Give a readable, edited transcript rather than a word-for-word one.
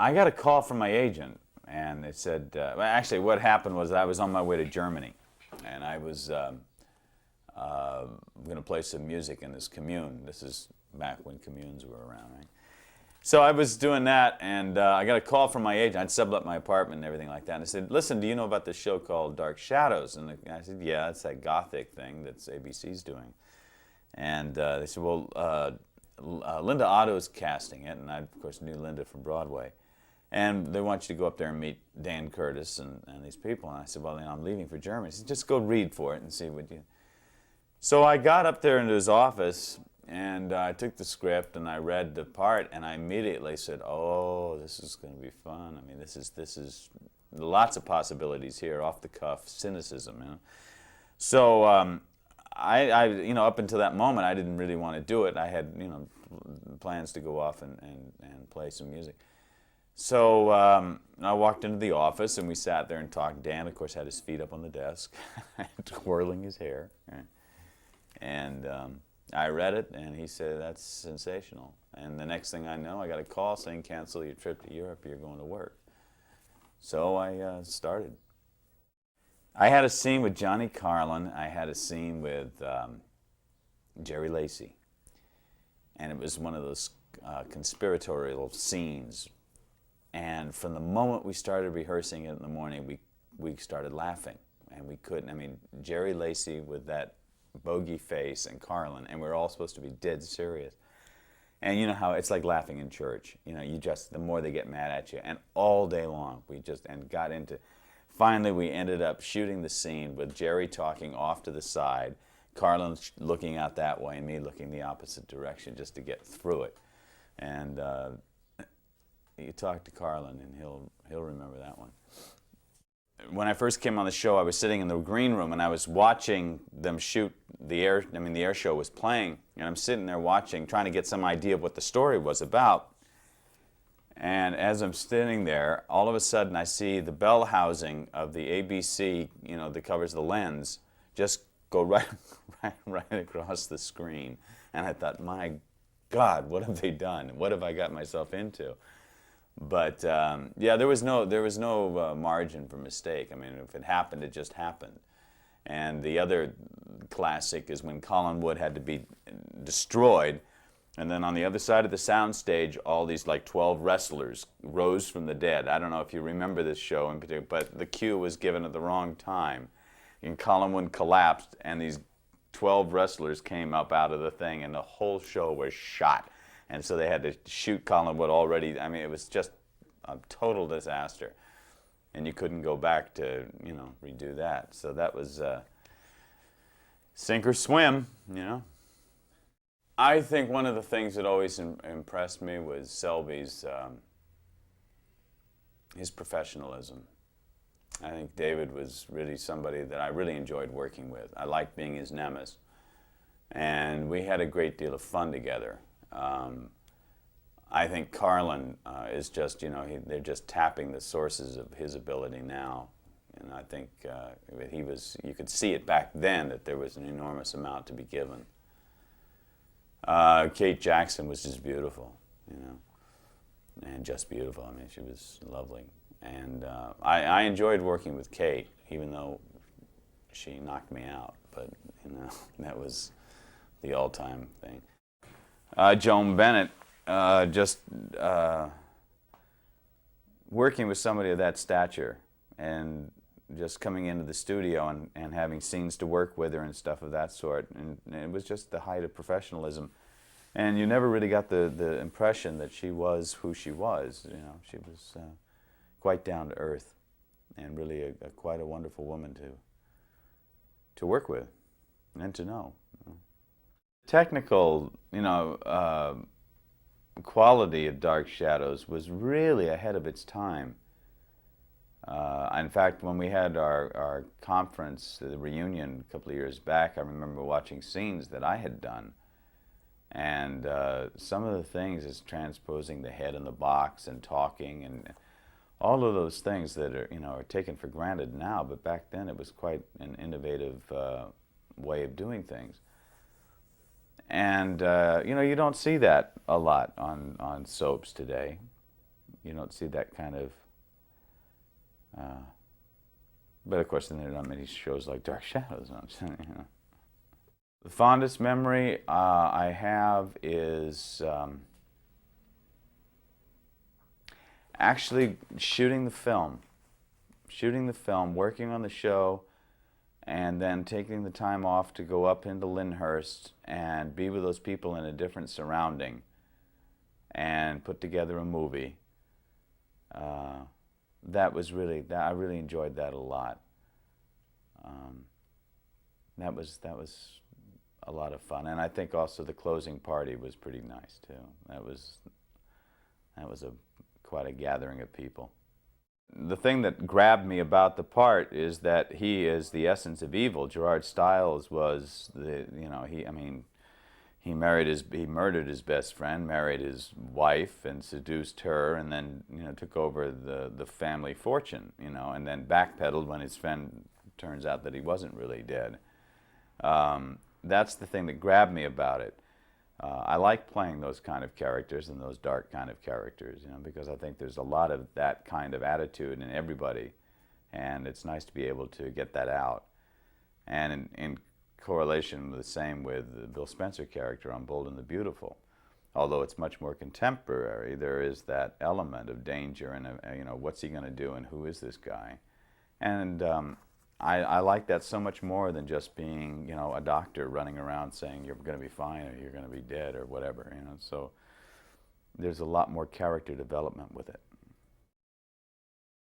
I got a call from my agent, and it said, well, actually, what happened was I was on my way to Germany, and I was going to play some music in this commune. This is back when communes were around, right? So I was doing that, and I got a call from my agent. I'd sublet my apartment and everything like that. And I said, listen, do you know about this show called Dark Shadows? And I said, yeah, it's that gothic thing that ABC's doing. And they said, well, Linda Otto's casting it, and I, of course, knew Linda from Broadway. And they want you to go up there and meet Dan Curtis and these people. And I said, well, I'm leaving for Germany. He said, just go read for it and see what you... So I got up there into his office, and I took the script, and I read the part, and I immediately said, oh, this is going to be fun. I mean, this is lots of possibilities here, off-the-cuff cynicism, you know. So I up until that moment, I didn't really want to do it. I had, plans to go off and play some music. So I walked into the office, and we sat there and talked. Dan, of course, had his feet up on the desk, twirling his hair. Right? And I read it, and he said, that's sensational. And the next thing I know, I got a call saying, cancel your trip to Europe, you're going to work. So I started. I had a scene with Johnny Carlin. I had a scene with Jerry Lacey. And it was one of those conspiratorial scenes. And from the moment we started rehearsing it in the morning, we started laughing. And we couldn't. I mean, Jerry Lacey with that bogey face and Carlin, and we're all supposed to be dead serious. And you know how it's like laughing in church. The more they get mad at you. And all day long, got into... Finally, we ended up shooting the scene with Jerry talking off to the side, Carlin looking out that way, and me looking the opposite direction just to get through it. And you talk to Carlin, and he'll remember that one. When I first came on the show, I was sitting in the green room, and I was watching them shoot the air show was playing, and I'm sitting there watching, trying to get some idea of what the story was about. And as I'm sitting there, all of a sudden I see the bell housing of the ABC, that covers the lens, just go right across the screen. And I thought, my God, what have they done? What have I got myself into? But yeah, there was no margin for mistake. I mean, if it happened, it just happened. And the other classic is when Colin Wood had to be destroyed. And then on the other side of the soundstage, all these 12 wrestlers rose from the dead. I don't know if you remember this show in particular, but the cue was given at the wrong time. And Colin Wood collapsed, and these 12 wrestlers came up out of the thing, and the whole show was shot. And so they had to shoot Colin Wood already. I mean, it was just a total disaster. And you couldn't go back to, redo that. So that was sink or swim, I think one of the things that always impressed me was Selby's his professionalism. I think David was really somebody that I really enjoyed working with. I liked being his nemesis. And we had a great deal of fun together. I think Carlin is just, they're just tapping the sources of his ability now. And I think you could see it back then that there was an enormous amount to be given. Kate Jackson was just beautiful, and just beautiful. I mean, she was lovely. And I enjoyed working with Kate, even though she knocked me out. But, that was the all-time thing. Joan Bennett, working with somebody of that stature and just coming into the studio and having scenes to work with her and stuff of that sort. And it was just the height of professionalism. And you never really got the impression that she was who she was. She was quite down to earth and really quite a wonderful woman to work with and to know. Technical, quality of Dark Shadows was really ahead of its time. In fact, when we had our conference, the reunion a couple of years back, I remember watching scenes that I had done. And some of the things is transposing the head in the box and talking and all of those things that are taken for granted now, but back then it was quite an innovative way of doing things. And you don't see that a lot on soaps today. you don't see that kind of. But of course, then there are not many shows like Dark Shadows. You know. The fondest memory I have is actually shooting the film, working on the show, and then taking the time off to go up into Lyndhurst and be with those people in a different surrounding and put together a movie. That was really, I really enjoyed that a lot. That was a lot of fun, and I think also the closing party was pretty nice too. That was quite a gathering of people. The thing that grabbed me about the part is that he is the essence of evil. Gerard Stiles was he murdered his best friend, married his wife, and seduced her, and then took over the family fortune, and then backpedaled when his friend turns out that he wasn't really dead. That's the thing that grabbed me about it. I like playing those kind of characters and those dark kind of characters, because I think there's a lot of that kind of attitude in everybody, and it's nice to be able to get that out. And in correlation the same with the Bill Spencer character on Bold and the Beautiful, although it's much more contemporary, there is that element of danger and what's he going to do and who is this guy, and I like that so much more than just being, a doctor running around saying you're going to be fine or you're going to be dead or whatever, So there's a lot more character development with it.